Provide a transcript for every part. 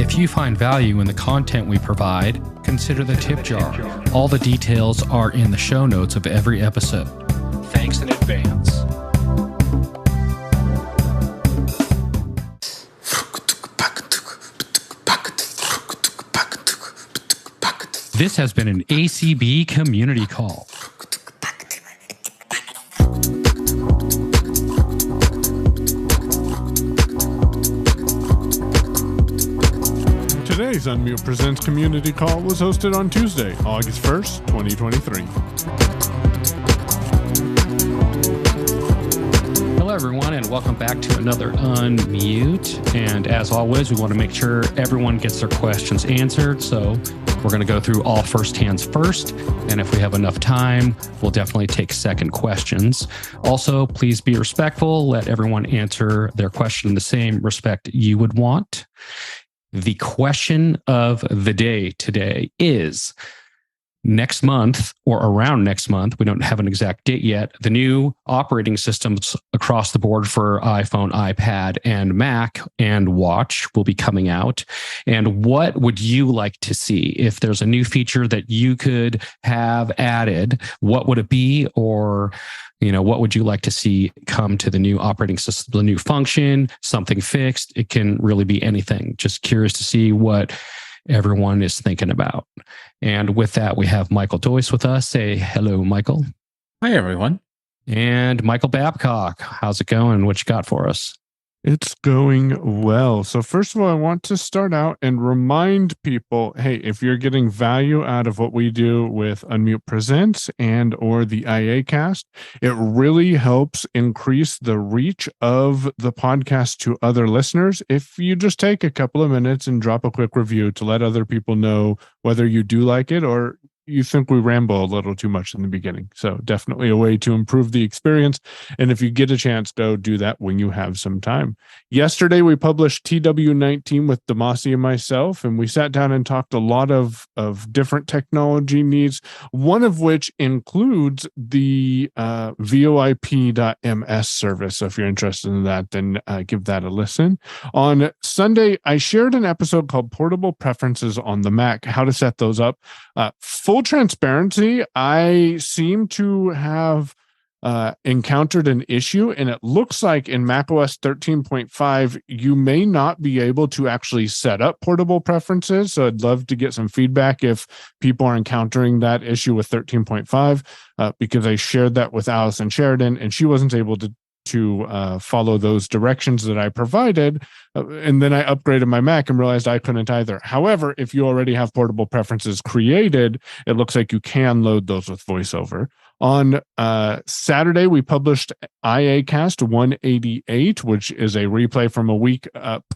If you find value in the content we provide, consider the tip jar. All the details are in the show notes of every episode. Thanks in advance. This has been an ACB community call. Today's Unmute Presents community call was hosted on Tuesday, August 1st, 2023. Hello, everyone, and welcome back to another Unmute. And as always, we want to make sure everyone gets their questions answered. So we're going to go through all first hands first. And if we have enough time, we'll definitely take second questions. Also, please be respectful. Let everyone answer their question in the same respect you would want. The question of the day today is, next month or around next month, we don't have an exact date yet, the new operating systems across the board for iPhone, iPad, and Mac and Watch will be coming out. And what would you like to see? If there's a new feature that you could have added, what would it be? Or what would you like to see come to the new operating system, the new function, something fixed? It can really be anything. Just curious to see what everyone is thinking about. And with that, we have Michael Joyce with us. Say hello, Michael. Hi, everyone. And Michael Babcock. How's it going? What you got for us? It's going well. So first of all, I want to start out and remind people, hey, if you're getting value out of what we do with Unmute Presents and or the IA Cast, it really helps increase the reach of the podcast to other listeners. If you just take a couple of minutes and drop a quick review to let other people know whether you do like it or you think we ramble a little too much in the beginning. So definitely a way to improve the experience. And if you get a chance, go do that when you have some time. Yesterday, we published TW19 with Demasi and myself, and we sat down and talked a lot of different technology needs, one of which includes the VOIP.ms service. So if you're interested in that, then give that a listen. On Sunday, I shared an episode called Portable Preferences on the Mac, how to set those up. Full transparency, I seem to have encountered an issue, and it looks like in macOS 13.5, you may not be able to actually set up portable preferences. So I'd love to get some feedback if people are encountering that issue with 13.5, because I shared that with Allison Sheridan, and she wasn't able to follow those directions that I provided. And then I upgraded my Mac and realized I couldn't either. However, if you already have portable preferences created, it looks like you can load those with VoiceOver. On Saturday, we published IA Cast 188, which is a replay from a week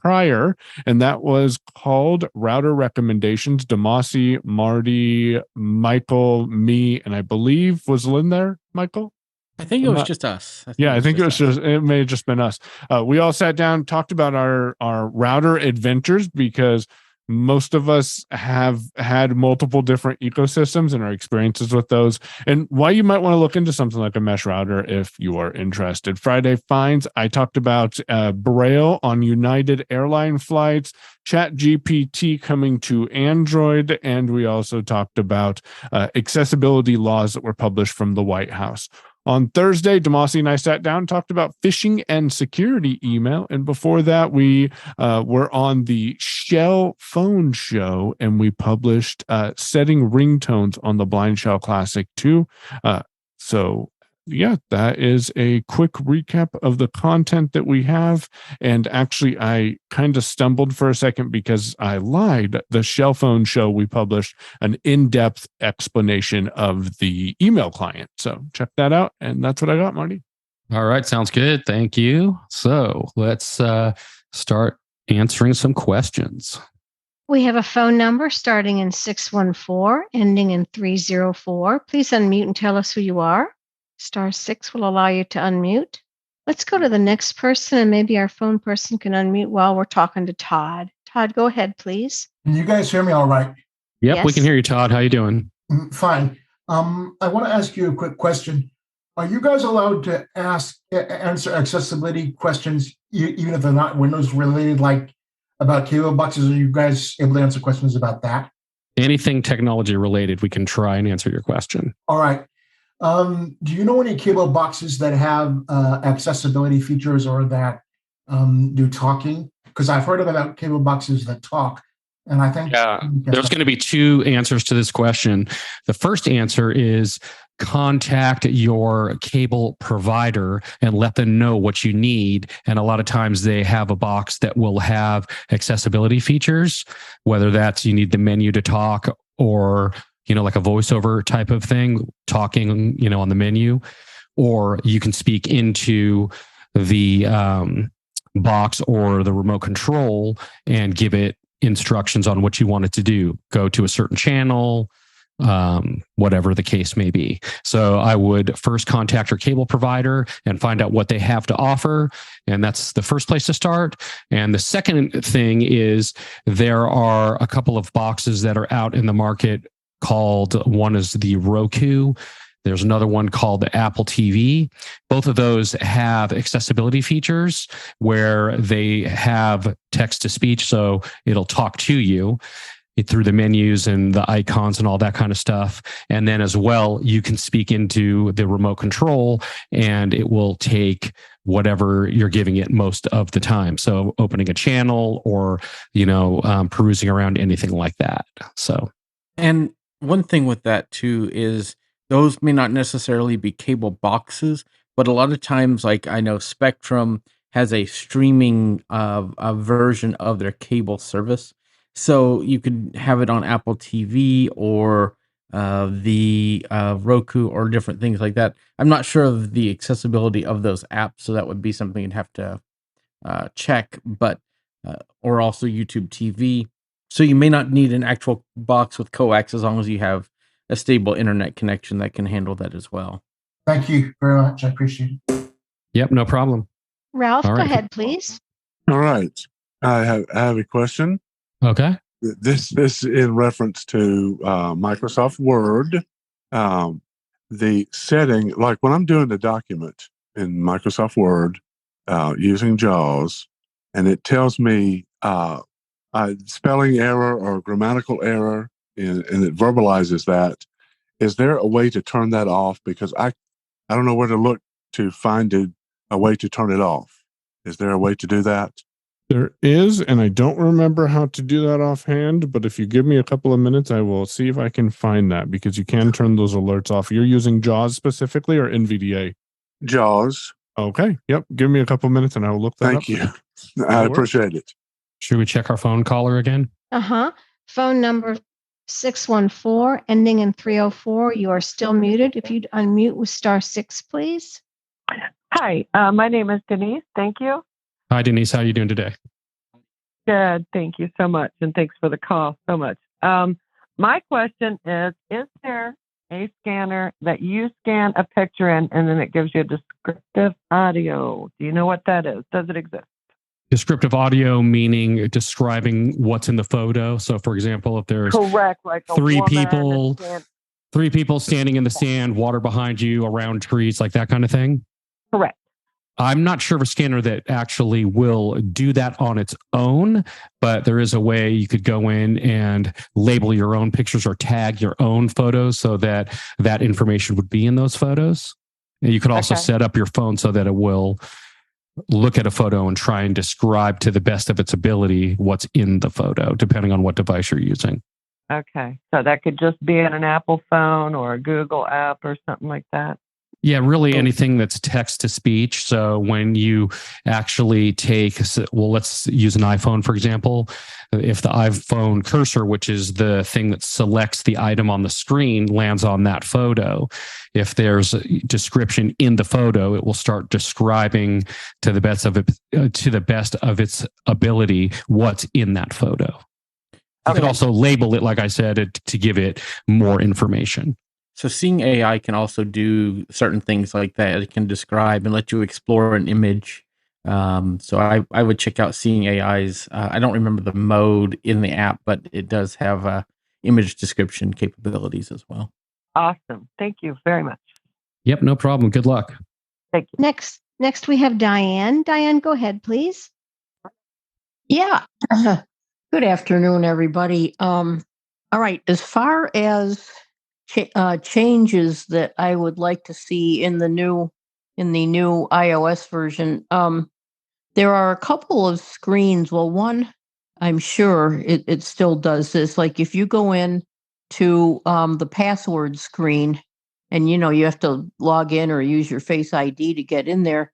prior. And that was called Router Recommendations. Demasi, Marty, Michael, me, and I believe, was Lynn there, Michael? I think it was just us. I think it may have just been us. We all sat down, talked about our router adventures, because most of us have had multiple different ecosystems and our experiences with those, and why you might want to look into something like a mesh router if you are interested. Friday finds, I talked about Braille on United Airline flights, ChatGPT coming to Android, and we also talked about accessibility laws that were published from the White House. On Thursday, Demasi and I sat down and talked about phishing and security email. And before that, we were on the Shell phone show, and we published setting ringtones on the Blind Shell Classic 2. So yeah, that is a quick recap of the content that we have. And actually, I kind of stumbled for a second because I lied. The Shell phone show, we published an in-depth explanation of the email client. So check that out. And that's what I got, Marty. All right. Sounds good. Thank you. So let's start answering some questions. We have a phone number starting in 614, ending in 304. Please unmute and tell us who you are. *6 will allow you to unmute. Let's go to the next person, and maybe our phone person can unmute while we're talking to Todd. Todd, go ahead, please. Can you guys hear me all right? Yep, Yes. We can hear you, Todd. How you doing? Fine. I want to ask you a quick question. Are you guys allowed to answer accessibility questions, even if they're not Windows related, like about cable boxes? Are you guys able to answer questions about that? Anything technology related, we can try and answer your question. All right. Do you know any cable boxes that have accessibility features or that do talking? Because I've heard about cable boxes that talk. And I think there's going to be two answers to this question. The first answer is contact your cable provider and let them know what you need. And a lot of times they have a box that will have accessibility features, whether that's you need the menu to talk or, like a voiceover type of thing, talking, on the menu, or you can speak into the box or the remote control and give it instructions on what you want it to do. Go to a certain channel, whatever the case may be. So I would first contact your cable provider and find out what they have to offer. And that's the first place to start. And the second thing is there are a couple of boxes that are out in the market called, one is the Roku. There's another one called the Apple TV. Both of those have accessibility features where they have text to speech. So it'll talk to you through the menus and the icons and all that kind of stuff. And then as well, you can speak into the remote control and it will take whatever you're giving it most of the time. So opening a channel or, perusing around, anything like that. So, and one thing with that too is those may not necessarily be cable boxes, but a lot of times, like I know Spectrum has a streaming a version of their cable service. So you could have it on Apple TV or the Roku or different things like that. I'm not sure of the accessibility of those apps, so that would be something you'd have to check, but or also YouTube TV. So you may not need an actual box with coax as long as you have a stable internet connection that can handle that as well. Thank you very much. I appreciate it. Yep, no problem. Ralph, All go right. ahead, please. All right. I have a question. Okay. This in reference to Microsoft Word. The setting, like when I'm doing the document in Microsoft Word using JAWS, and it tells me spelling error or grammatical error, and it verbalizes that. Is there a way to turn that off? Because I don't know where to look to find a way to turn it off. Is there a way to do that? There is, and I don't remember how to do that offhand, but if you give me a couple of minutes, I will see if I can find that, because you can turn those alerts off. You're using JAWS specifically or NVDA? JAWS. Okay. Yep. Give me a couple of minutes and I will look that up. Thank you. I appreciate it. Should we check our phone caller again? Phone number 614, ending in 304. You are still muted. If you'd unmute with *6, please. Hi, my name is Denise. Thank you. Hi, Denise. How are you doing today? Good. Thank you so much. And thanks for the call so much. My question is there a scanner that you scan a picture in and then it gives you a descriptive audio? Do you know what that is? Does it exist? Descriptive audio meaning describing what's in the photo. So, for example, if there's correct, like three people standing in the sand, water behind you, around trees, like that kind of thing. Correct. I'm not sure of a scanner that actually will do that on its own, but there is a way you could go in and label your own pictures or tag your own photos so that that information would be in those photos. And you could also set up your phone so that it will look at a photo and try and describe to the best of its ability what's in the photo, depending on what device you're using. Okay. So that could just be in an Apple phone or a Google app or something like that. Yeah, really anything that's text to speech. So when you actually let's use an iPhone, for example. If the iPhone cursor, which is the thing that selects the item on the screen, lands on that photo, if there's a description in the photo, it will start describing to the best of its ability what's in that photo. You can also label it, like I said, to give it more information. So Seeing AI can also do certain things like that. It can describe and let you explore an image. So I would check out Seeing AI's. I don't remember the mode in the app, but it does have image description capabilities as well. Awesome. Thank you very much. Yep, no problem. Good luck. Thank you. Next we have Diane. Diane, go ahead, please. Yeah, Good afternoon, everybody. All right, as far as changes that I would like to see in the new iOS version, there are a couple of screens. Well, one, I'm sure it still does this. Like if you go in to the password screen, and you have to log in or use your Face ID to get in there.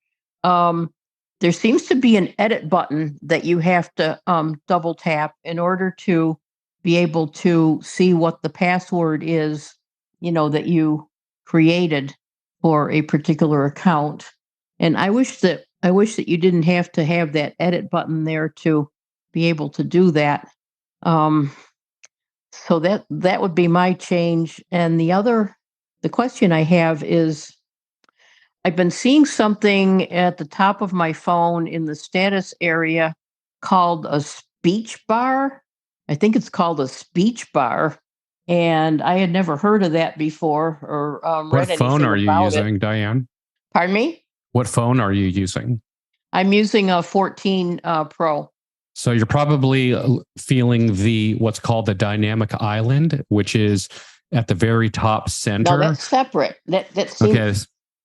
There seems to be an edit button that you have to double tap in order to be able to see what the password is, that you created for a particular account. And I wish that you didn't have to have that edit button there to be able to do that. So that would be my change. And the question I have is, I've been seeing something at the top of my phone in the status area called a speech bar. I think it's called a speech bar. And I had never heard of that before or read anything about it. What phone are you using, Diane? Pardon me? What phone are you using? I'm using a 14 Pro. So you're probably feeling what's called the dynamic island, which is at the very top center. No, that's separate.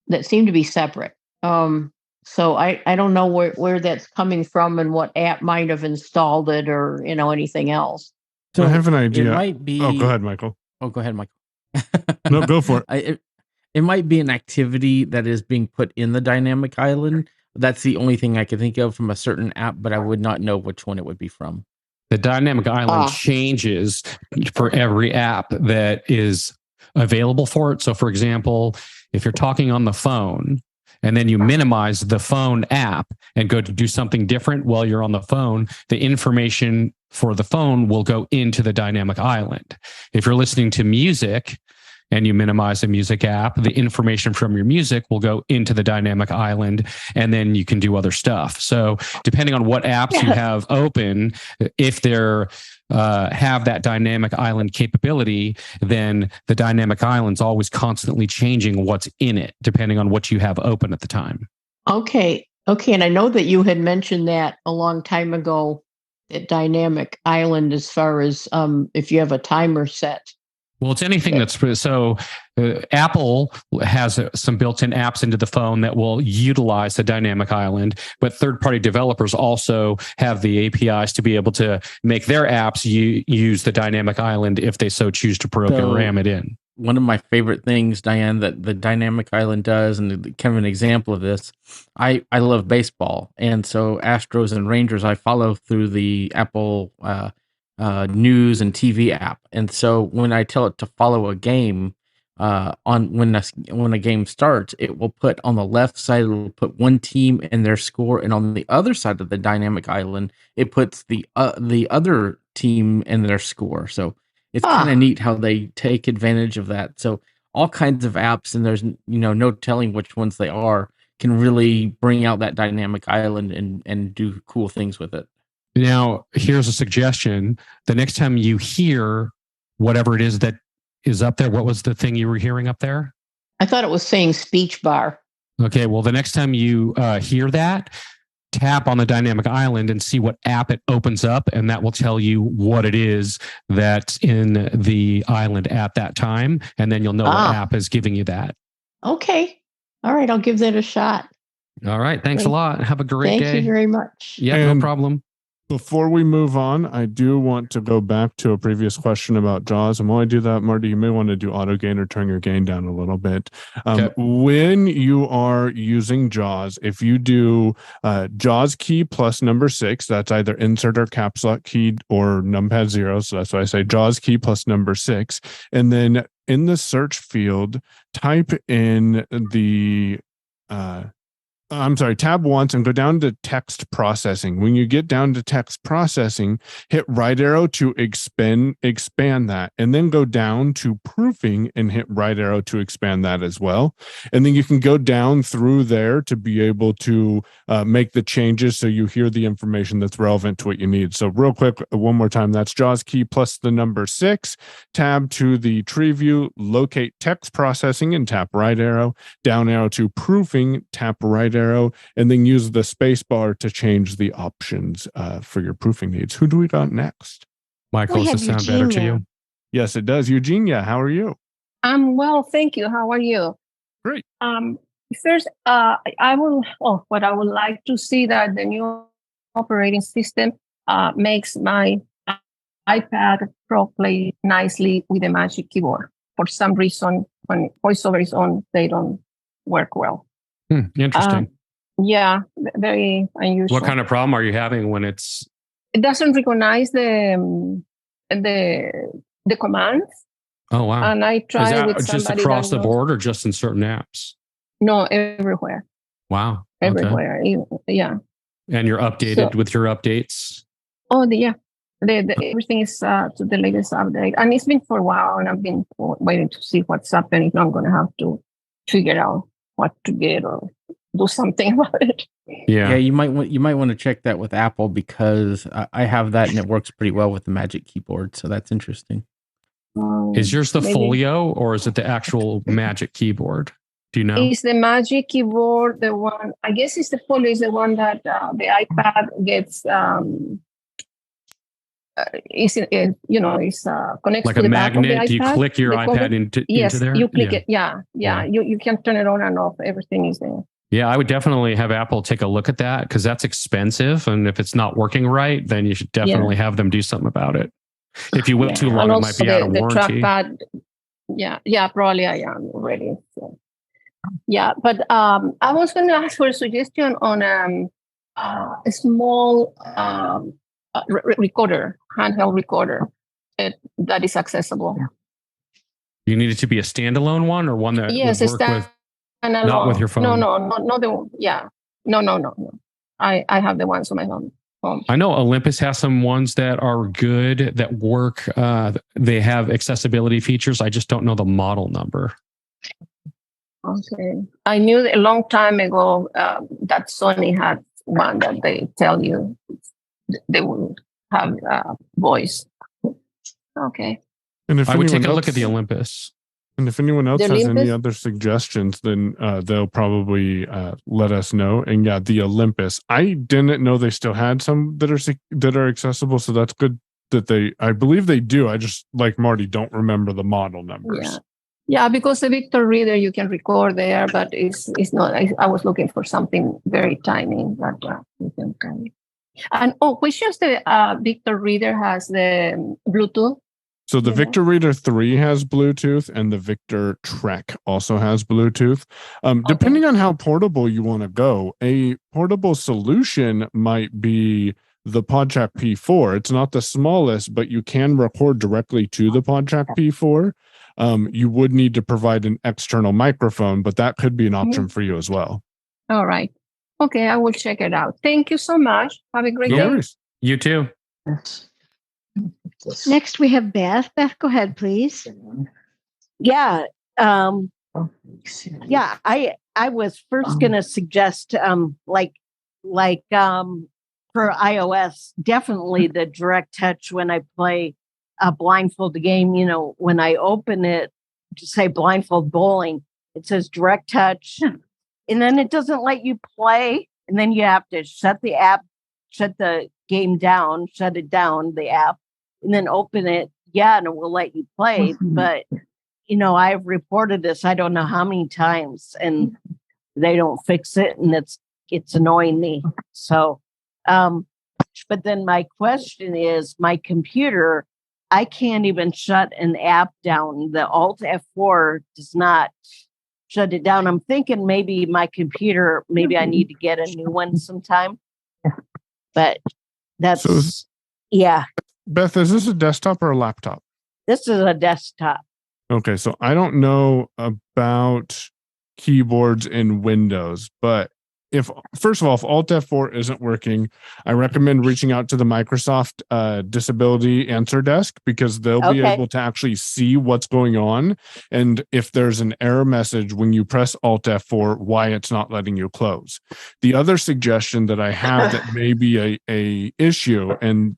That seemed to be separate. So I don't know where that's coming from and what app might have installed it or anything else. So I have an idea. It might be. Oh, go ahead, Michael. Oh, go ahead, Michael. No, go for it. It might be an activity that is being put in the dynamic island. That's the only thing I can think of from a certain app, but I would not know which one it would be from. The dynamic island changes for every app that is available for it. So, for example, if you're talking on the phone and then you minimize the phone app and go to do something different while you're on the phone, the information for the phone will go into the dynamic island. If you're listening to music and you minimize the music app, the information from your music will go into the dynamic island, and then you can do other stuff. So depending on what apps you have open, if they're have that dynamic island capability, then the dynamic island's always constantly changing what's in it, depending on what you have open at the time. Okay. And I know that you had mentioned that a long time ago, that dynamic island, as far as if you have a timer set. Well, it's anything that's so. Apple has some built-in apps into the phone that will utilize the dynamic island, but third-party developers also have the APIs to be able to make their apps use the dynamic island if they so choose to program it in. One of my favorite things, Diane, that the dynamic island does, and kind of an example of this, I love baseball, and so Astros and Rangers I follow through the Apple news and TV app. And so when I tell it to follow a game, when a game starts, it will put on the left side, it will put one team and their score, and on the other side of the dynamic island, it puts the other team and their score. So it's kind of neat how they take advantage of that. So all kinds of apps, and there's no telling which ones they are, can really bring out that dynamic island and do cool things with it. Now, here's a suggestion. The next time you hear whatever it is that is up there, what was the thing you were hearing up there? I thought it was saying speech bar. Okay, well, the next time you hear that, tap on the dynamic island and see what app it opens up, and that will tell you what it is that's in the island at that time, and then you'll know what app is giving you that. Okay. All right, I'll give that a shot. All right, thanks a lot. Have a great day. Thank you very much. Yeah, no problem. Before we move on, I do want to go back to a previous question about JAWS. And while I do that, Marty, you may want to do auto gain or turn your gain down a little bit. When you are using JAWS, if you do JAWS key plus number 6, that's either insert or caps lock key or numpad 0. So that's why I say JAWS key plus number 6. And then in the search field, type in the tab once and go down to text processing. When you get down to text processing, hit right arrow to expand that, and then go down to proofing and hit right arrow to expand that as well. And then you can go down through there to be able to make the changes so you hear the information that's relevant to what you need. So real quick, one more time, that's JAWS key plus the number 6, tab to the tree view, locate text processing and tap right arrow, down arrow to proofing, tap right arrow, arrow, and then use the space bar to change the options for your proofing needs. Who do we got next? Michael, We does this have sound better to Eugenia. you? Yes, it does. Eugenia, how are you? I'm well, thank you. How are you? Great. First, what I would like to see that the new operating system makes my iPad Pro play nicely with the Magic Keyboard. For some reason, when VoiceOver is on, they don't work well. Interesting. Yeah, very unusual. What kind of problem are you having when it's? It doesn't recognize the commands. Oh wow! And I tried with just somebody across that the knows- board, or just in certain apps? No, everywhere. Wow. Okay. Everywhere. Yeah. And you're updated with your updates. Oh, yeah. Everything is to the latest update, and it's been for a while, and I've been waiting to see what's happening. I'm going to have to figure out what to get or do something about it. Yeah, you might want to check that with Apple, because I have that and it works pretty well with the Magic Keyboard. So that's interesting. Is yours the Maybe. Folio, or is it the actual Magic Keyboard? Do you know? Is the Magic Keyboard the one? I guess it's the Folio is the one that the iPad gets. Is connected Like to a the back of the magnet? Do you iPad, click your the cover? iPad into Yes, there? you click it. Yeah. You can turn it on and off. Everything is there. Yeah, I would definitely have Apple take a look at that, because that's expensive. And if it's not working right, then you should definitely have them do something about it. If you wait too long, And it might also be out of the warranty. trackpad. Yeah, probably I am already. So. Yeah, but I was going to ask for a suggestion on a small recorder, handheld recorder that is accessible. You need it to be a standalone one, or one that Yes, would work with, standalone. not with your phone. No, the one. Yeah, no. I have the ones on my phone. I know Olympus has some ones that are good, that work. They have accessibility features. I just don't know the model number. Okay. I knew a long time ago that Sony had one that they tell you they will have voice. Okay. And if I would take anyone a look else- at the Olympus. And if anyone else The has any Olympus? other suggestions, then they'll probably let us know. And yeah, the Olympus. I didn't know they still had some that are accessible, so that's good that I believe they do. I just, like Marty, don't remember the model numbers. Yeah, because the Victor Reader you can record there, but it's not. I was looking for something very tiny that you can carry. And which is the Victor Reader has the Bluetooth? So the Victor Reader 3 has Bluetooth, and the Victor Trek also has Bluetooth. Depending on how portable you want to go, a portable solution might be the PodTrack P4. It's not the smallest, but you can record directly to the PodTrack P4. You would need to provide an external microphone, but that could be an option for you as well. All right. Okay, I will check it out. Thank you so much. Have a great No day. worries. You too. Next, we have Beth. Beth, go ahead, please. Yeah. I was first going to suggest for iOS, definitely the direct touch when I play a blindfold game. When I open it to say blindfold bowling, it says direct touch, and then it doesn't let you play, and then you have to shut the app, shut the game down, shut it down, the app, and then open it. Yeah, and it will let you play. But, I've reported this, I don't know how many times, and they don't fix it, and it's annoying me. So, but then my question is, my computer, I can't even shut an app down. The Alt F4 does not shut it down. I'm thinking maybe my computer, maybe I need to get a new one sometime. But that's, yeah. Beth, is this a desktop or a laptop? This is a desktop. Okay, so I don't know about keyboards in Windows, but first of all, if Alt F4 isn't working, I recommend reaching out to the Microsoft Disability Answer Desk, because they'll be able to actually see what's going on. And if there's an error message when you press Alt F4, why it's not letting you close. The other suggestion that I have that may be a issue, and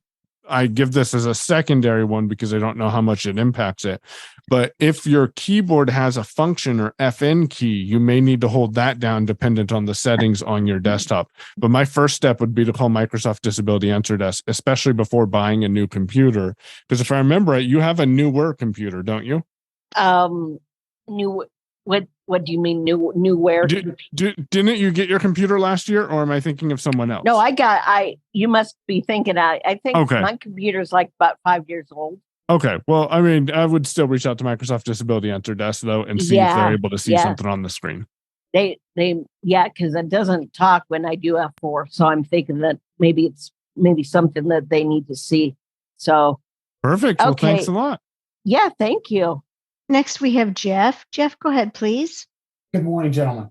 I give this as a secondary one because I don't know how much it impacts it. But if your keyboard has a function or FN key, you may need to hold that down dependent on the settings on your desktop. But my first step would be to call Microsoft Disability Answer Desk, especially before buying a new computer. Because if I remember right, you have a newer computer, don't you? New. What do you mean new where? Didn't you get your computer last year, or am I thinking of someone else? No, you must be thinking I think my computer's like about 5 years old. Okay. Well, I mean, I would still reach out to Microsoft Disability Answer Desk though and see if they're able to see something on the screen. They because it doesn't talk when I do F4. So I'm thinking that maybe it's something that they need to see. So perfect. Okay. Well, thanks a lot. Yeah, thank you. Next, we have Jeff. Jeff, go ahead, please. Good morning, gentlemen.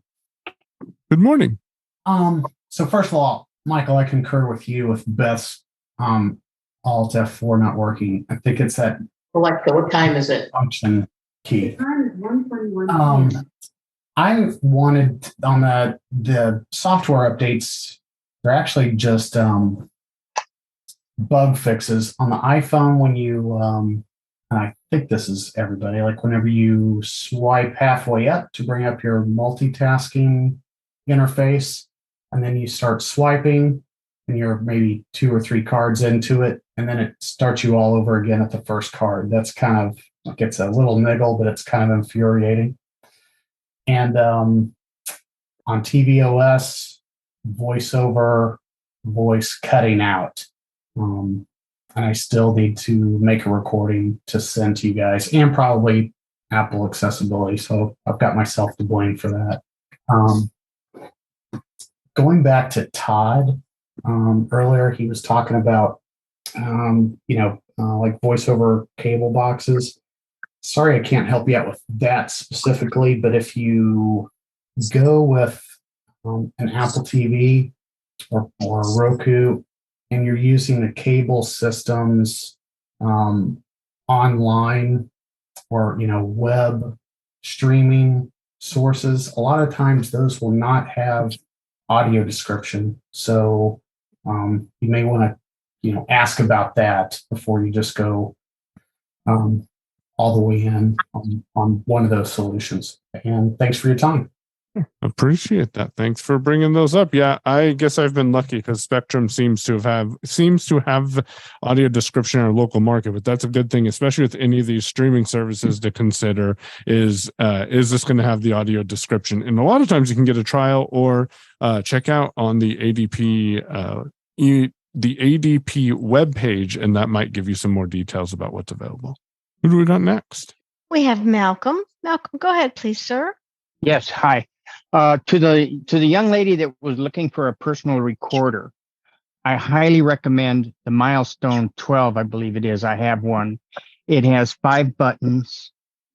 Good morning. So first of all, Michael, I concur with you with Beth's Alt F4 not working. I think it's that. Alexa, what time is it? Function key. I wanted on the software updates. They're actually just bug fixes on the iPhone when you. And I think this is everybody, like whenever you swipe halfway up to bring up your multitasking interface, and then you start swiping, and you're maybe 2 or 3 cards into it, and then it starts you all over again at the first card. That's kind of, like, it's a little niggle, but it's kind of infuriating. And on TVOS, Voiceover, voice cutting out. And I still need to make a recording to send to you guys, and probably Apple accessibility. So I've got myself to blame for that. Going back to Todd, earlier, he was talking about, like voiceover cable boxes. Sorry, I can't help you out with that specifically, but if you go with an Apple TV or Roku, and you're using the cable systems online or web streaming sources, a lot of times those will not have audio description. So you may want to ask about that before you just go all the way in on one of those solutions. And thanks for your time. Appreciate that. Thanks for bringing those up. Yeah, I guess I've been lucky because Spectrum seems to have audio description in our local market, but that's a good thing, especially with any of these streaming services to consider is this going to have the audio description? And a lot of times you can get a trial or check out on the ADP the ADP webpage, and that might give you some more details about what's available. Who do we got next? We have Malcolm. Malcolm, go ahead, please, sir. Yes, hi. To the young lady that was looking for a personal recorder, I highly recommend the Milestone 12, I believe it is. I have one. It has 5 buttons,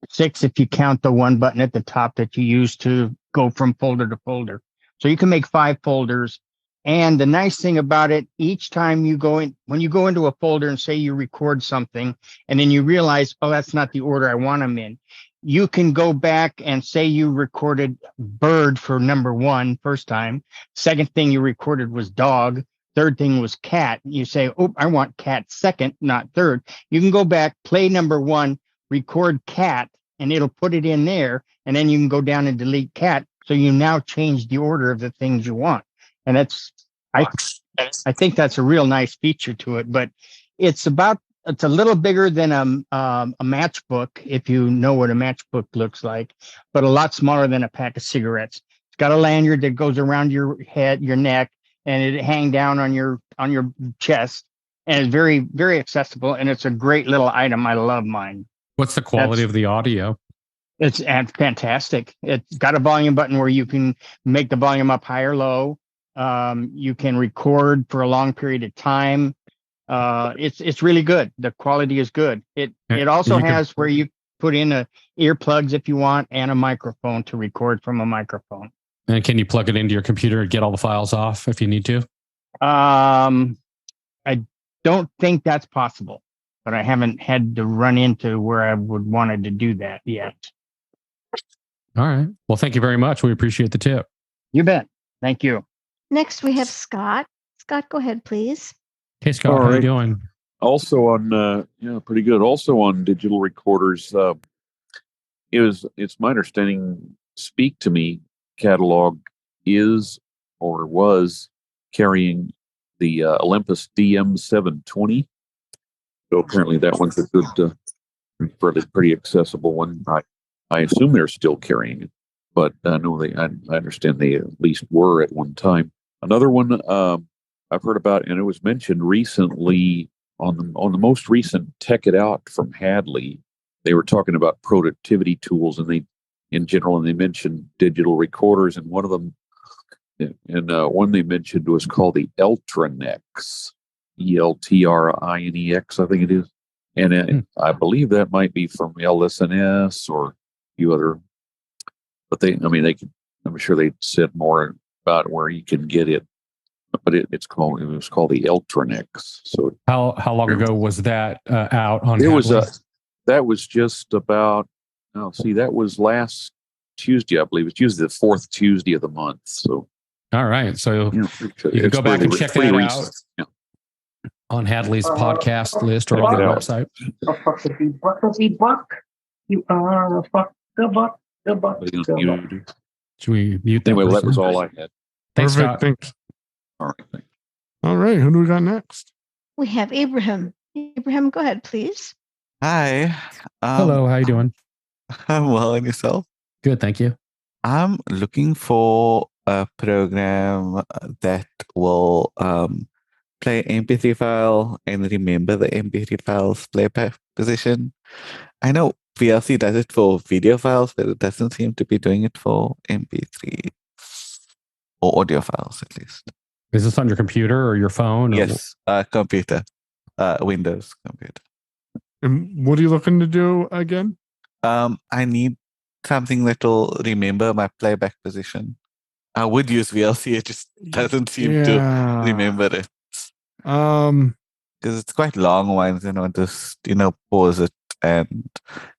6 if you count the one button at the top that you use to go from folder to folder. So you can make 5 folders. And the nice thing about it, each time you go in, when you go into a folder and say you record something, and then you realize, oh, that's not the order I want them in, you can go back and say you recorded bird for number 1 first time. Second thing you recorded was dog. Third thing was cat. You say, oh, I want cat second, not third. You can go back, play number 1, record cat, and it'll put it in there. And then you can go down and delete cat. So you now change the order of the things you want. And I think that's a real nice feature to it, but it's a little bigger than a matchbook, if you know what a matchbook looks like, but a lot smaller than a pack of cigarettes. It's got a lanyard that goes around your head, your neck, and it hang down on your chest, and it's very, very accessible, and it's a great little item. I love mine. What's the quality of the audio? It's fantastic. It's got a volume button where you can make the volume up high or low. You can record for a long period of time. It's really good. The quality is good. It also has where you put in earplugs if you want, and a microphone to record from a microphone. And can you plug it into your computer and get all the files off if you need to? I don't think that's possible, but I haven't had to run into where I would wanted to do that yet. All right. Well, thank you very much. We appreciate the tip. You bet. Thank you. Next, we have Scott. Scott, go ahead, please. Hey, Scott, how are you doing? Also on, pretty good. Also on digital recorders, it's my understanding, Speak to Me catalog is or was carrying the Olympus DM720. So apparently that one's a good, pretty accessible one. I assume they're still carrying it, but I know I understand they at least were at one time. Another one I've heard about, and it was mentioned recently on the most recent Tech It Out from Hadley. They were talking about productivity tools, and they mentioned digital recorders, and one of them, and one they mentioned was called the Eltrinex, ELTRINEX, I think it is, and I believe that might be from LSNS or a few other, but I'm sure they said more about where you can get it, but it was called the Eltrinex. So how long ago was that out on? It was that was just about. That was last Tuesday, I believe. It's usually the fourth Tuesday of the month. So, all right. So you can go back and check that out on Hadley's podcast list or on their website. You are a fuck the buck. Should we mute that? Anyway, person? that was all I had. Thanks, Perfect. Scott. Thanks. All right. Thanks. All right. Who do we got next? We have Abraham. Abraham, go ahead, please. Hi. Hello. How you doing? I'm well, and yourself? Good, thank you. I'm looking for a program that will play MP3 file and remember the MP3 file's playback position. I know VLC does it for video files, but it doesn't seem to be doing it for MP3 or audio files, at least. Is this on your computer or your phone? Yes, computer, Windows computer. And what are you looking to do again? I need something that will remember my playback position. I would use VLC, it just doesn't seem to remember it. Because it's quite long ones, just pause it and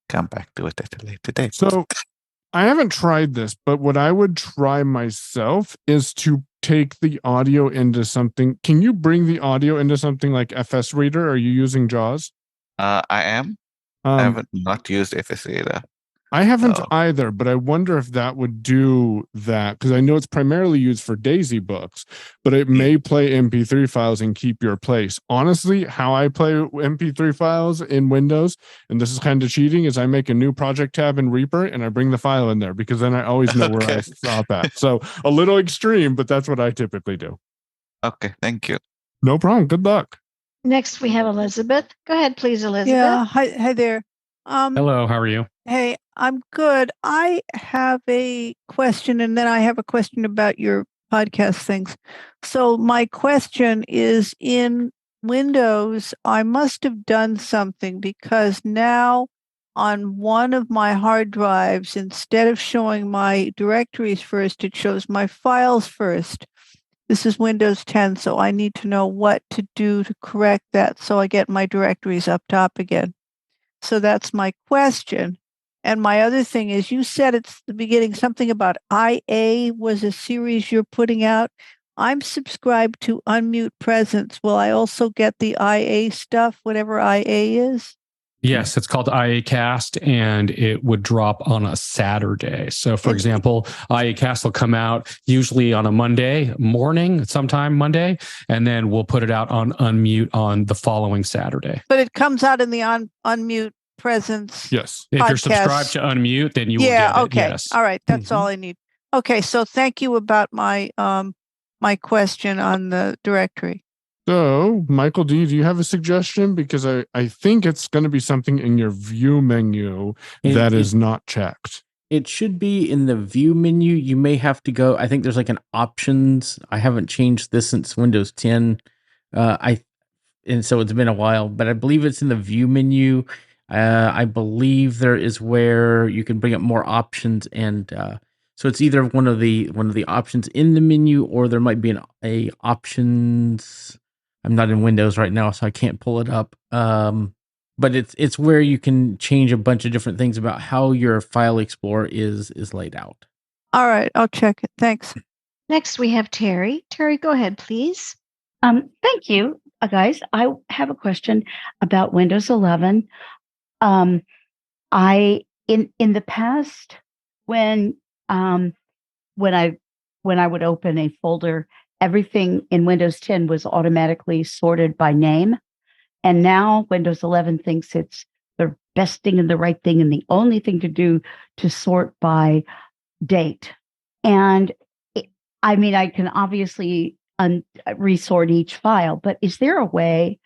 come back to it at a later date. So I haven't tried this, but what I would try myself is to take the audio into something. Can you bring the audio into something like FS Reader? Are you using JAWS? I am. I haven't not used FS Reader. I haven't either, but I wonder if that would do that, because I know it's primarily used for Daisy books, but it may play MP3 files and keep your place. Honestly, how I play MP3 files in Windows, and this is kind of cheating, is I make a new project tab in Reaper and I bring the file in there, because then I always know where I stop at. So a little extreme, but that's what I typically do. Okay, thank you. No problem. Good luck. Next, we have Elizabeth. Go ahead, please, Elizabeth. Yeah. Hi there. Hello. How are you? Hey, I'm good. I have a question, and then I have a question about your podcast things. So my question is, in Windows, I must have done something, because now on one of my hard drives, instead of showing my directories first, it shows my files first. This is Windows 10, so I need to know what to do to correct that so I get my directories up top again. So that's my question. And my other thing is, you said at the beginning something about IA was a series you're putting out. I'm subscribed to Unmute Presence. Will I also get the IA stuff, whatever IA is? Yes, it's called IA Cast, and it would drop on a Saturday. So, for example, IA Cast will come out usually on a Monday morning, sometime Monday, and then we'll put it out on Unmute on the following Saturday. But it comes out in the Unmute Presence. Yes. If you're subscribed to Unmute, then you will get it. Okay. Yes. All right. That's all I need. Okay. So thank you about my my question on the directory. So, Michael D., do you have a suggestion? Because I think it's going to be something in your view menu that is not checked. It should be in the view menu. You may have to go. I think there's like an options. I haven't changed this since Windows 10. And so it's been a while, but I believe it's in the view menu. I believe there is where you can bring up more options, and so it's either one of the options in the menu, or there might be a options. I'm not in Windows right now, so I can't pull it up. But it's where you can change a bunch of different things about how your file explorer is laid out. All right, I'll check it. Thanks. Next, we have Terry. Terry, go ahead, please. Thank you. guys, I have a question about Windows 11. I in the past when I would open a folder, everything in Windows 10 was automatically sorted by name, and now Windows 11 thinks it's the best thing and the right thing and the only thing to do to sort by date. And I mean, I can obviously resort each file, but is there a way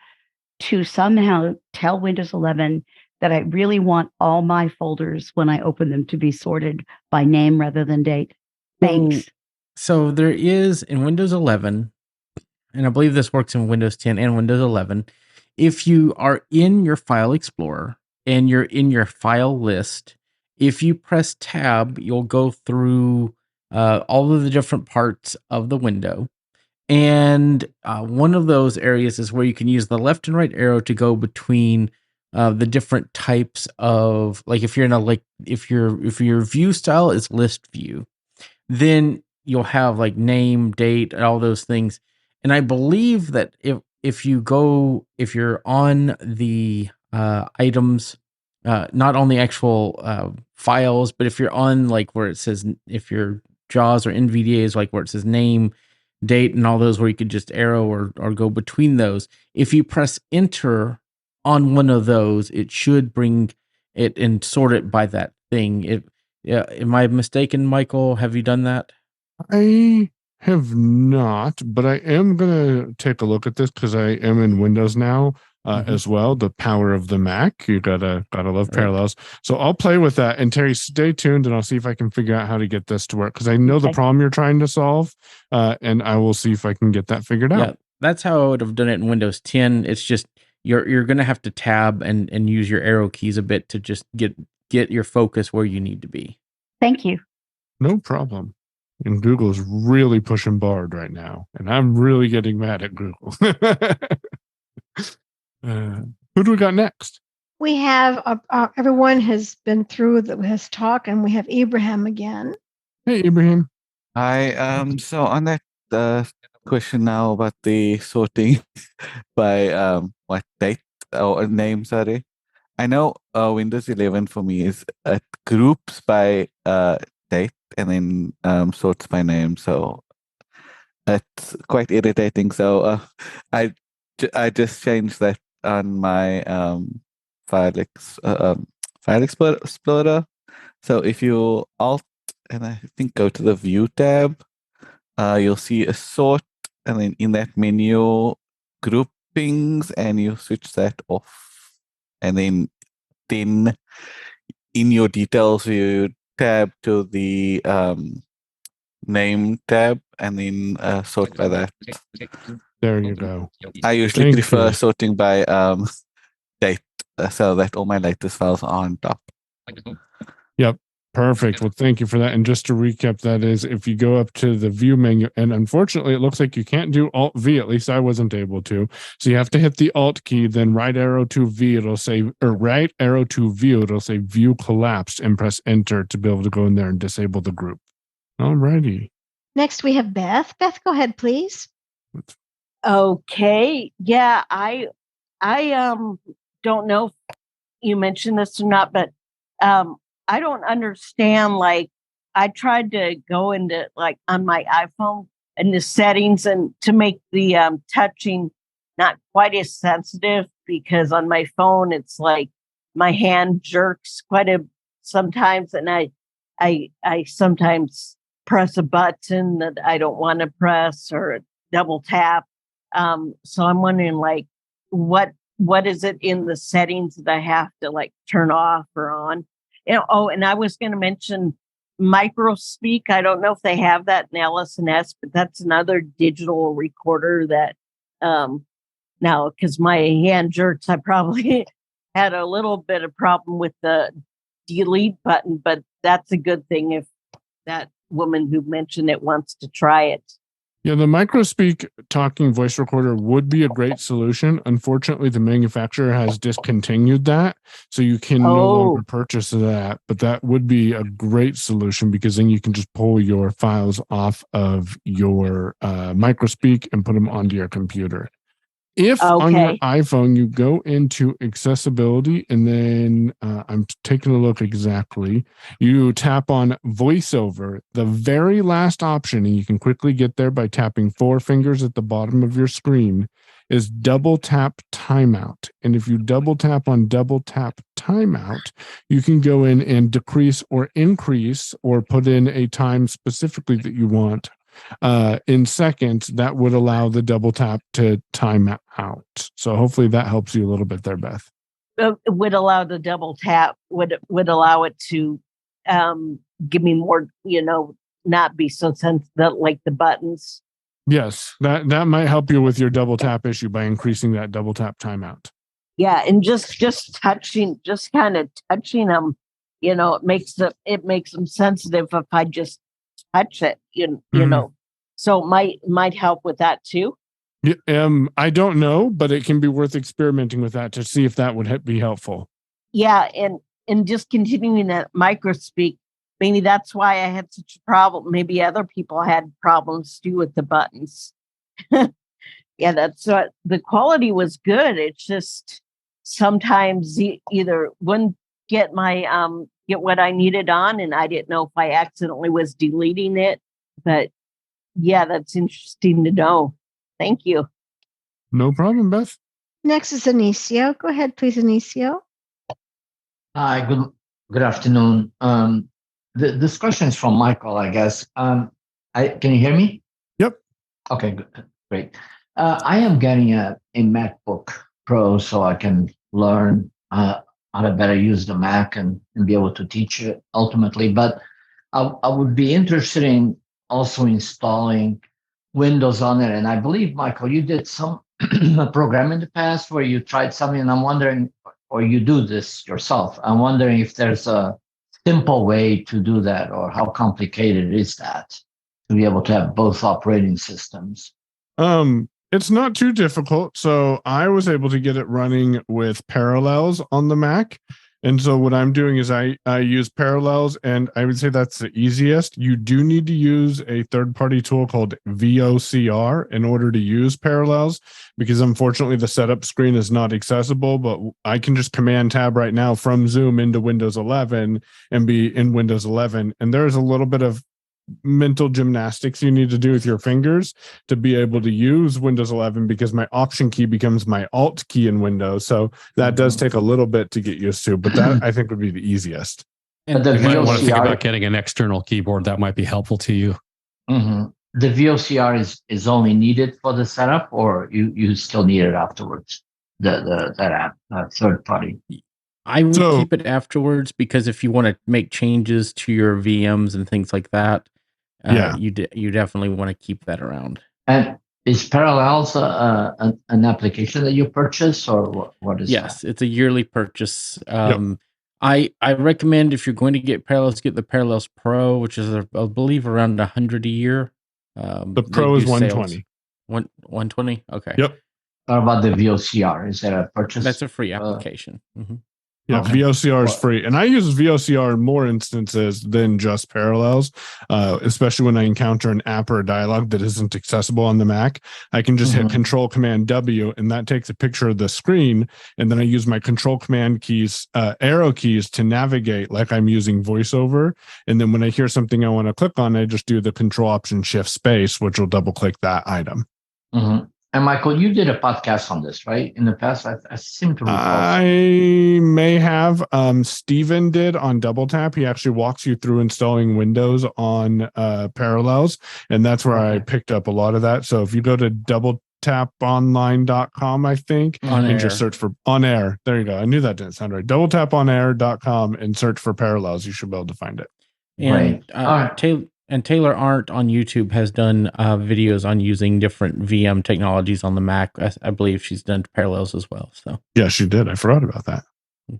to somehow tell Windows 11 that I really want all my folders when I open them to be sorted by name rather than date? Thanks. So there is in Windows 11, and I believe this works in Windows 10 and Windows 11. If you are in your File Explorer and you're in your file list, if you press Tab, you'll go through all of the different parts of the window. And one of those areas is where you can use the left and right arrow to go between the different types of, like, if you're in a, if your view style is list view, then you'll have like name, date, and all those things. And I believe that if you're on the items, not on the actual files, but if you're on like where it says, if your JAWS or NVDA is like where it says name, date, and all those, where you could just arrow or go between those. If you press enter on one of those, it should bring it and sort it by that thing. Am I mistaken, Michael? Have you done that? I have not, but I am going to take a look at this because I am in Windows now as well. The power of the Mac. You gotta love parallels. So I'll play with that. And Terry, stay tuned and I'll see if I can figure out how to get this to work because I know the problem you're trying to solve. And I will see if I can get that figured out. Yeah, that's how I would have done it in Windows 10. It's just you're going to have to tab and use your arrow keys a bit to just get your focus where you need to be. Thank you. No problem. And Google's really pushing Bard right now, and I'm really getting mad at Google. Who do we got next? We have everyone has been through has talked, and we have Ibrahim again. Hey, Ibrahim. Hi. So on that question now about the sorting by what date or name, sorry. I know Windows 11 for me is groups by date and then sorts by name. So it's quite irritating. So I just changed that on my File Explorer. So if you Alt and I think go to the View tab, you'll see a sort, and then in that menu, groupings, and you switch that off. And then in your details, you tab to the name tab, and then sort by that. There you go. I usually prefer sorting by date, so that all my latest files are on top. Yep. Perfect. Well, thank you for that. And just to recap, that is if you go up to the view menu, and unfortunately, it looks like you can't do Alt V. At least I wasn't able to. So you have to hit the Alt key, then right arrow to V. It'll say, or right arrow to view. It'll say view collapsed, and press enter to be able to go in there and disable the group. All righty. Next, we have Beth. Beth, go ahead, please. Okay. Yeah, I don't know if you mentioned this or not, but I don't understand. Like, I tried to go into like on my iPhone and the settings and to make the touching not quite as sensitive, because on my phone it's like my hand jerks quite a sometimes, and I sometimes press a button that I don't want to press or double tap. So I'm wondering, like, what is it in the settings that I have to like turn off or on? And I was going to mention microspeak. I don't know if they have that in LSNS, but that's another digital recorder that now, because my hand jerks, I probably had a little bit of problem with the delete button, but that's a good thing if that woman who mentioned it wants to try it. Yeah, the microspeak talking voice recorder would be a great solution. Unfortunately, the manufacturer has discontinued that, so you can no longer purchase that. But that would be a great solution, because then you can just pull your files off of your microspeak and put them onto your computer. If on your Okay. iPhone you go into accessibility and then I'm taking a look exactly, you tap on voiceover, the very last option, and you can quickly get there by tapping 4 fingers at the bottom of your screen, is double tap timeout. And if you double tap on double tap timeout, you can go in and decrease or increase or put in a time specifically that you want. In seconds, that would allow the double tap to time out. So hopefully that helps you a little bit there, Beth. It would allow the double tap, would allow it to give me more, not be so sensitive like the buttons. Yes, that might help you with your double tap issue by increasing that double tap timeout. Yeah, and just touching, just kind of touching them, it makes them sensitive if I just touch it, you know. So it might help with that too. Yeah, I don't know, but it can be worth experimenting with that to see if that would be helpful. Yeah, and just continuing that micro speak, maybe that's why I had such a problem. Maybe other people had problems too with the buttons. Yeah, that's the quality was good. It's just sometimes either wouldn't get my get what I needed on, and I didn't know if I accidentally was deleting it. But yeah, that's interesting to know. Thank you. No problem, Beth. Next is Anicio. Go ahead, please, Anicio. Hi, good afternoon. This question is from Michael, I guess. Can you hear me? Yep. Okay, good, great. I am getting a MacBook Pro so I can learn how to better use the Mac and be able to teach it ultimately. But I would be interested in also installing Windows on it. And I believe, Michael, you did some program in the past where you tried something, and I'm wondering, or you do this yourself. I'm wondering if there's a simple way to do that, or how complicated is that to be able to have both operating systems? It's not too difficult. So I was able to get it running with Parallels on the Mac. And so what I'm doing is I use Parallels, and I would say that's the easiest. You do need to use a third-party tool called VOCR in order to use Parallels, because unfortunately the setup screen is not accessible, but I can just Command Tab right now from Zoom into Windows 11 and be in Windows 11. And there's a little bit of mental gymnastics you need to do with your fingers to be able to use Windows 11, because my Option key becomes my Alt key in Windows. So that does take a little bit to get used to, but that I think would be the easiest. And you might want to think about getting an external keyboard. That might be helpful to you. Mm-hmm. The VOCR is only needed for the setup, or you still need it afterwards? That app, third party. I would keep it afterwards, because if you want to make changes to your VMs and things like that, you definitely want to keep that around. And is Parallels an application that you purchase, or what is Yes, that? it's a yearly purchase. I recommend, if you're going to get Parallels, get the Parallels Pro, which is I believe around $100 a year. The Pro is $120. 120. Okay. Yep. What about the VOCR? Is that a purchase? That's a free application. Yeah, Okay. VOCR is free. And I use VOCR in more instances than just Parallels, especially when I encounter an app or a dialog that isn't accessible on the Mac. I can just hit Control Command W, and that takes a picture of the screen. And then I use my Control Command keys, arrow keys, to navigate like I'm using VoiceOver. And then when I hear something I want to click on, I just do the Control Option Shift Space, which will double click that item. Mm-hmm. And Michael, you did a podcast on this, right? In the past, I seem to recall. I may have. Steven did on Double Tap. He actually walks you through installing Windows on Parallels, and that's where I picked up a lot of that. So if you go to doubletaponline.com, I think, and just search for On Air. There you go. I knew that didn't sound right. Doubletaponair.com and search for Parallels. You should be able to find it. And Taylor Arndt on YouTube has done videos on using different VM technologies on the Mac. I believe she's done Parallels as well. So yeah, she did. I forgot about that.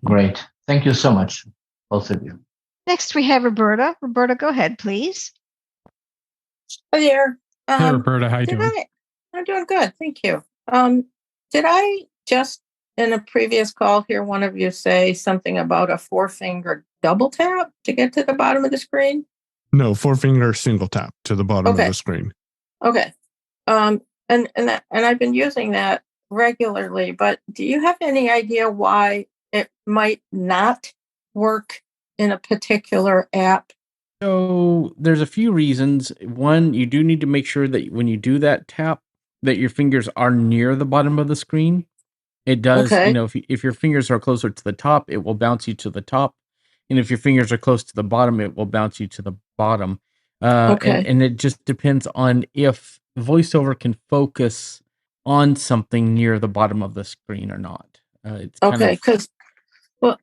Great. Thank you so much, both of you. Next, we have Roberta. Roberta, go ahead, please. Hi there. Hey, Roberta, how you doing? I'm doing good. Thank you. Did I just in a previous call hear one of you say something about a 4-finger double tap to get to the bottom of the screen? No, 4-finger single tap to the bottom of the screen. Okay. And I've been using that regularly, but do you have any idea why it might not work in a particular app? So there's a few reasons. One, you do need to make sure that when you do that tap, that your fingers are near the bottom of the screen. It does, Okay. if your fingers are closer to the top, it will bounce you to the top. And if your fingers are close to the bottom, it will bounce you to the bottom. Okay. And it just depends on if VoiceOver can focus on something near the bottom of the screen or not. It's kind Okay, of because, well,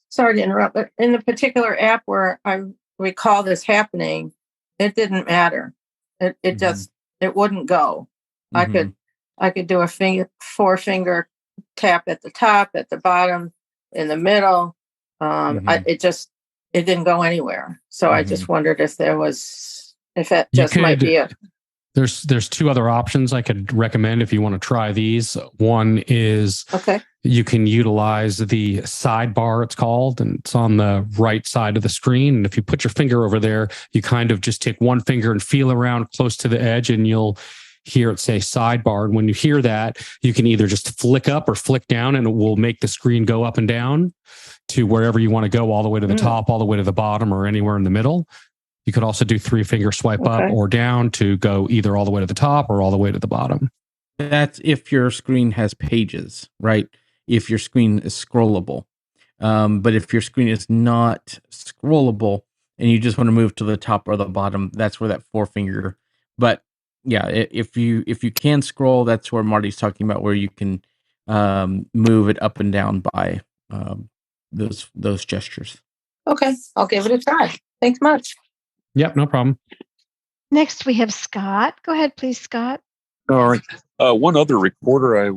sorry to interrupt, but in the particular app where I recall this happening, it didn't matter. It just it wouldn't go. I could do a four finger tap at the top, at the bottom, in the middle. It didn't go anywhere. So I just wondered if that just might be it. There's two other options I could recommend if you want to try these. One is you can utilize the sidebar, it's called, and it's on the right side of the screen. And if you put your finger over there, you kind of just take one finger and feel around close to the edge, and you'll hear it say sidebar. And when you hear that, you can either just flick up or flick down, and it will make the screen go up and down to wherever you want to go, all the way to the top, all the way to the bottom, or anywhere in the middle. You could also do 3-finger swipe up or down to go either all the way to the top or all the way to the bottom. That's if your screen has pages, right? If your screen is scrollable. But if your screen is not scrollable and you just want to move to the top or the bottom, that's where that 4-finger. But yeah, if you can scroll, that's where Marty's talking about, where you can move it up and down by those gestures. Okay, I'll give it a try. Thanks much. Yep, no problem. Next, we have Scott. Go ahead, please, Scott. All right. One other recorder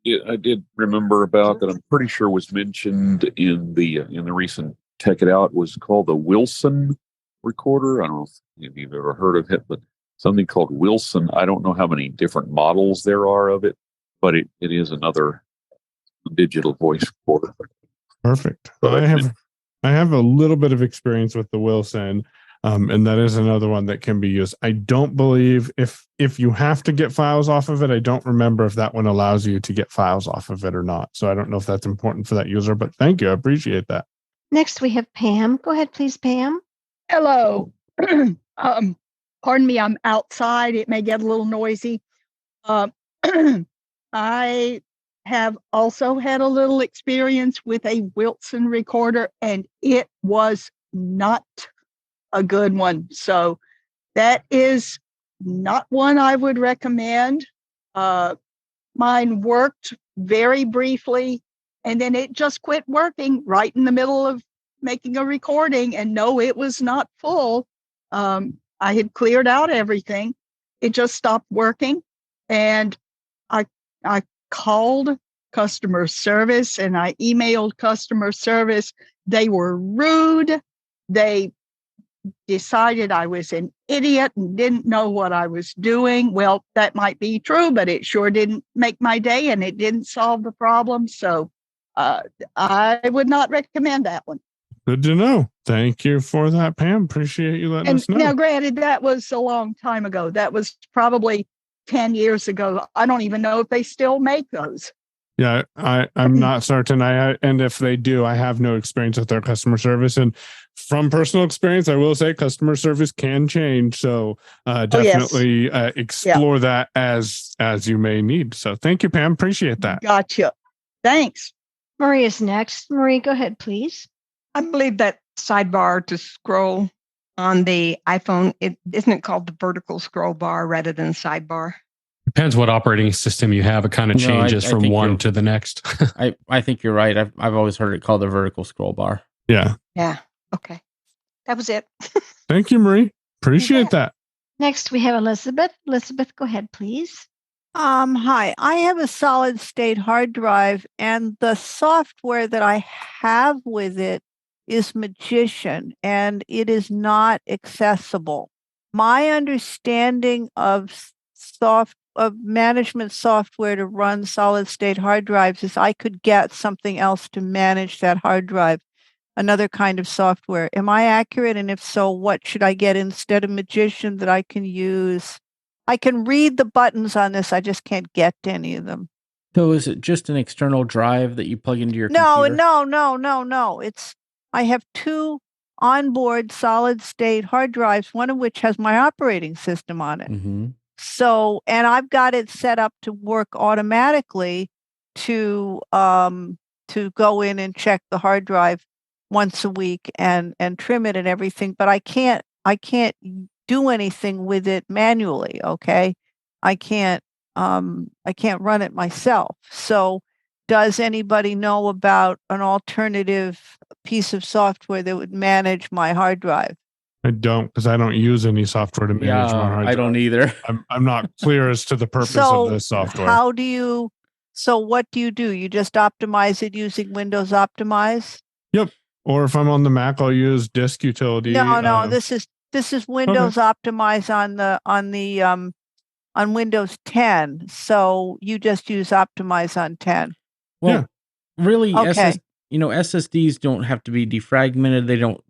I did remember about that I'm pretty sure was mentioned in the recent Tech It Out was called the Wilson recorder. I don't know if you've ever heard of it, but something called Wilson. I don't know how many different models there are of it, but it is another digital voice recorder. Perfect. I have a little bit of experience with the Wilson. And that is another one that can be used. I don't believe if you have to get files off of it, I don't remember if that one allows you to get files off of it or not. So I don't know if that's important for that user, but thank you. I appreciate that. Next, we have Pam. Go ahead, please, Pam. Hello. Pardon me, I'm outside. It may get a little noisy. I have also had a little experience with a Wilson recorder, and it was not a good one. So that is not one I would recommend. Mine worked very briefly, and then it just quit working right in the middle of making a recording. And no, it was not full. I had cleared out everything. It just stopped working. And I called customer service and I emailed customer service. They were rude. They decided I was an idiot and didn't know what I was doing. Well, that might be true, but it sure didn't make my day and it didn't solve the problem. So I would not recommend that one. Good to know. Thank you for that, Pam. Appreciate you letting us know. Now, granted, that was a long time ago. That was probably 10 years ago. I don't even know if they still make those. Yeah, I'm not certain. And if they do, I have no experience with their customer service. And from personal experience, I will say customer service can change. So definitely explore that as you may need. So thank you, Pam. Appreciate that. Gotcha. Thanks. Marie is next. Marie, go ahead, please. I believe that sidebar to scroll on the iPhone, isn't it called the vertical scroll bar rather than sidebar? Depends what operating system you have. It kind of changes from one to the next. I think you're right. I've always heard it called the vertical scroll bar. Yeah. Yeah. Okay. That was it. Thank you, Marie. Appreciate that. Next, we have Elizabeth. Elizabeth, go ahead, please. Hi. I have a solid state hard drive, and the software that I have with it is Magician, and it is not accessible. My understanding of management software to run solid state hard drives is I could get something else to manage that hard drive, another kind of software. Am I accurate? And if so, what should I get instead of Magician that I can use? I can read the buttons on this. I just can't get to any of them. So is it just an external drive that you plug into your No, computer? no. I have two onboard solid state hard drives, one of which has my operating system on it. Mm-hmm. So, and I've got it set up to work automatically to go in and check the hard drive once a week and trim it and everything, but I can't do anything with it manually. Okay. I can't run it myself. So does anybody know about an alternative piece of software that would manage my hard drive? I don't, because I don't use any software to manage my hard drive. I don't either. I'm not clear as to the purpose of this software. So what do? You just optimize it using Windows Optimize? Yep. Or if I'm on the Mac, I'll use Disk Utility. No. This is Windows Optimize on Windows 10. So you just use Optimize on 10. Well, really, Okay. SSDs don't have to be defragmented. They don't,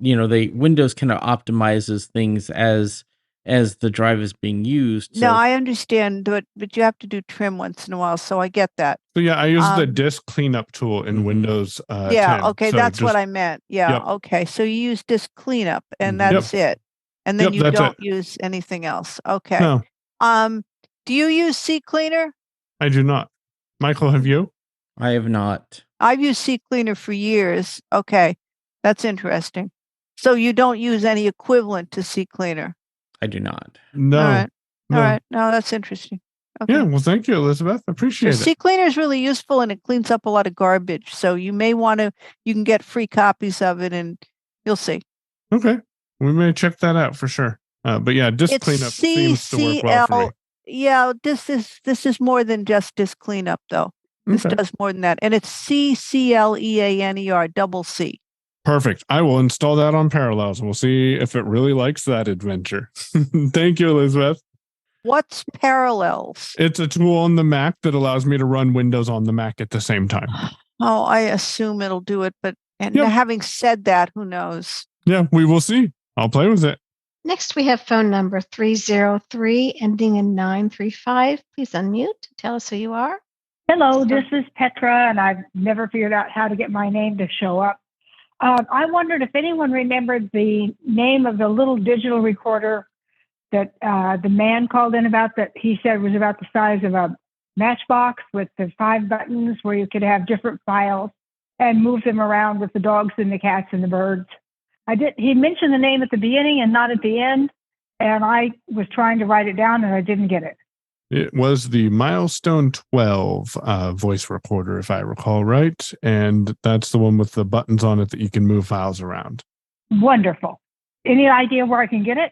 Windows kind of optimizes things as the drive is being used. No, I understand, but you have to do trim once in a while, so I get that. So yeah, I use the disk cleanup tool in Windows 10. Okay, So that's what I meant. Yeah, Yep. Okay, so you use disk cleanup, and that's it. And then Yep, you that's don't it. use anything else. Okay. No, Do you use CCleaner? I do not. Michael, have you? I have not. I've used CCleaner for years. Okay, that's interesting. So you don't use any equivalent to CCleaner? I do not. No. All right. No. All right. No, that's interesting. Okay. Yeah, well, thank you, Elizabeth. I appreciate it. CCleaner is really useful and it cleans up a lot of garbage. So you may you can get free copies of it and you'll see. Okay. We may check that out for sure. But yeah, disk cleanup seems to work well for me. Yeah, this is more than just disk cleanup though. This Okay. does more than that. And it's CCLEANER, double C. Perfect. I will install that on Parallels. We'll see if it really likes that adventure. Thank you, Elizabeth. What's Parallels? It's a tool on the Mac that allows me to run Windows on the Mac at the same time. Oh, I assume it'll do it, but having said that, who knows? Yeah, we will see. I'll play with it. Next, we have phone number 303 ending in 935. Please unmute. Tell us who you are. Hello, this is Petra, and I've never figured out how to get my name to show up. I wondered if anyone remembered the name of the little digital recorder that the man called in about, that he said was about the size of a matchbox with the 5 buttons where you could have different files and move them around with the dogs and the cats and the birds. He mentioned the name at the beginning and not at the end, and I was trying to write it down and I didn't get it. It was the Milestone 12 voice recorder, if I recall right. And that's the one with the buttons on it that you can move files around. Wonderful. Any idea where I can get it?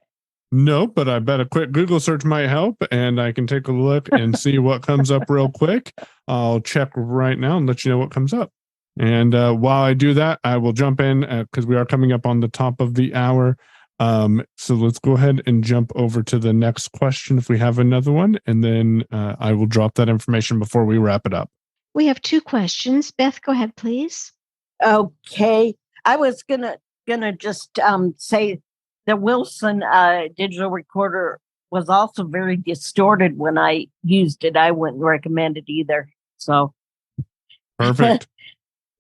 No, but I bet a quick Google search might help, and I can take a look and see what comes up real quick. I'll check right now and let you know what comes up. And while I do that, I will jump in because we are coming up on the top of the hour. So let's go ahead and jump over to the next question if we have another one, and then I will drop that information before we wrap it up. We have 2 questions. Beth, go ahead, please. Okay. I was gonna just say the Wilson digital recorder was also very distorted when I used it. I wouldn't recommend it either. So Perfect.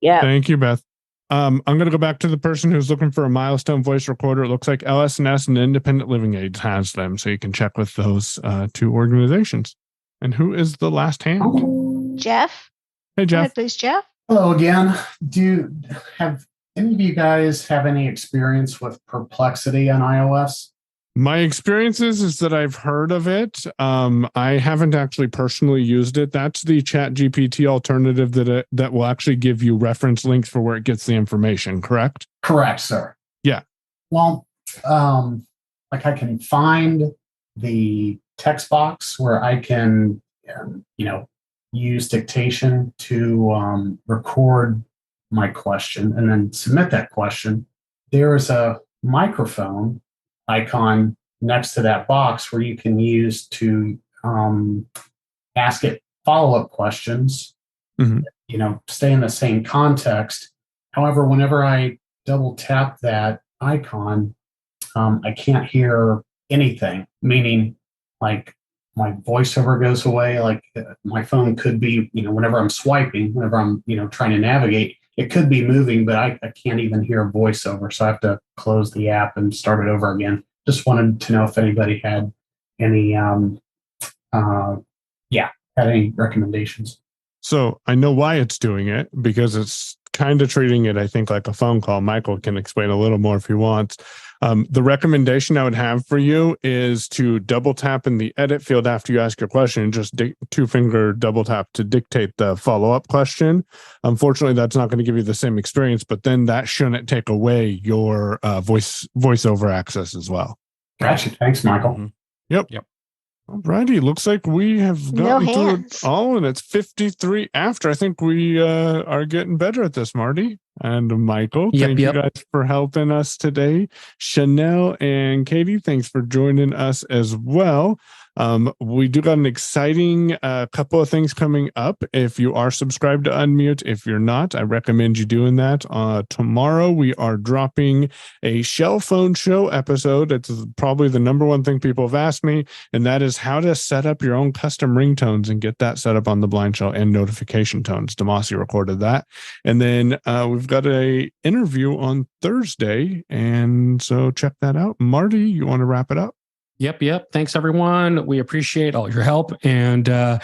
Yeah. Thank you, Beth. I'm going to go back to the person who's looking for a Milestone voice recorder. It looks like LSNS and Independent Living Aids has them, so you can check with those 2 organizations. And who is the last hand? Jeff. Hey, Go Jeff. ahead, please, Jeff. Hello again. Have any of you guys have any experience with Perplexity on iOS? My experiences is that I've heard of it. I haven't actually personally used it. That's the ChatGPT alternative that will actually give you reference links for where it gets the information, correct? Correct, sir. Yeah. Well, like I can find the text box where I can, use dictation to record my question and then submit that question. There is a microphone icon next to that box where you can use to ask it follow-up questions, stay in the same context. However, whenever I double tap that icon, I can't hear anything, meaning like my voiceover goes away. Like my phone could be, whenever I'm swiping, whenever I'm, trying to navigate, it could be moving, but I can't even hear voiceover. So I have to close the app and start it over again. Just wanted to know if anybody had any, had any recommendations. So I know why it's doing it, because it's kind of treating it, I think, like a phone call. Michael can explain a little more if he wants. The recommendation I would have for you is to double tap in the edit field after you ask your question, and just two-finger double tap to dictate the follow-up question. Unfortunately, that's not going to give you the same experience, but then that shouldn't take away your voiceover access as well. Gotcha. Thanks, Michael. Mm-hmm. Yep. Alrighty, looks like we have gotten through it all, and it's 53 after. I think we are getting better at this, Marty and Michael. Thank you guys for helping us today. Chanel and Katie, thanks for joining us as well. We do got an exciting couple of things coming up. If you are subscribed to Unmute, if you're not, I recommend you doing that. Tomorrow we are dropping a Shell Phone Show episode. It's probably the number one thing people have asked me, and that is how to set up your own custom ringtones and get that set up on the Blind Shell and notification tones. Demasi recorded that. And then we've got a interview on Thursday, and so check that out. Marty, you want to wrap it up? Yep. Thanks, everyone. We appreciate all your help. And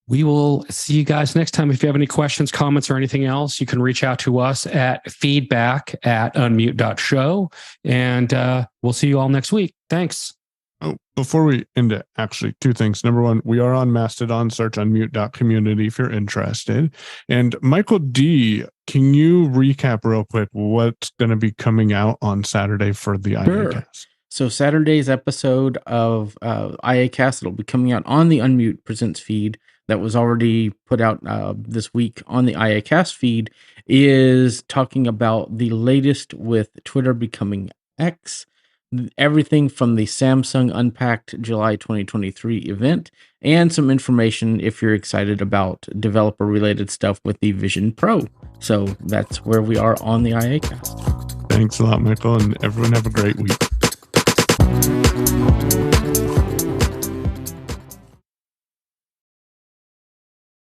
we will see you guys next time. If you have any questions, comments, or anything else, you can reach out to us at feedback@unmute.show. And we'll see you all next week. Thanks. Oh, before we end it, actually, two things. Number one, we are on Mastodon. Search unmute.community if you're interested. And Michael D., can you recap real quick what's going to be coming out on Saturday for the IACast? So Saturday's episode of IACast, it'll be coming out on the Unmute Presents feed that was already put out this week on the IACast feed, is talking about the latest with Twitter becoming X, everything from the Samsung Unpacked July 2023 event, and some information if you're excited about developer-related stuff with the Vision Pro. So that's where we are on the IACast. Thanks a lot, Michael, and everyone have a great week.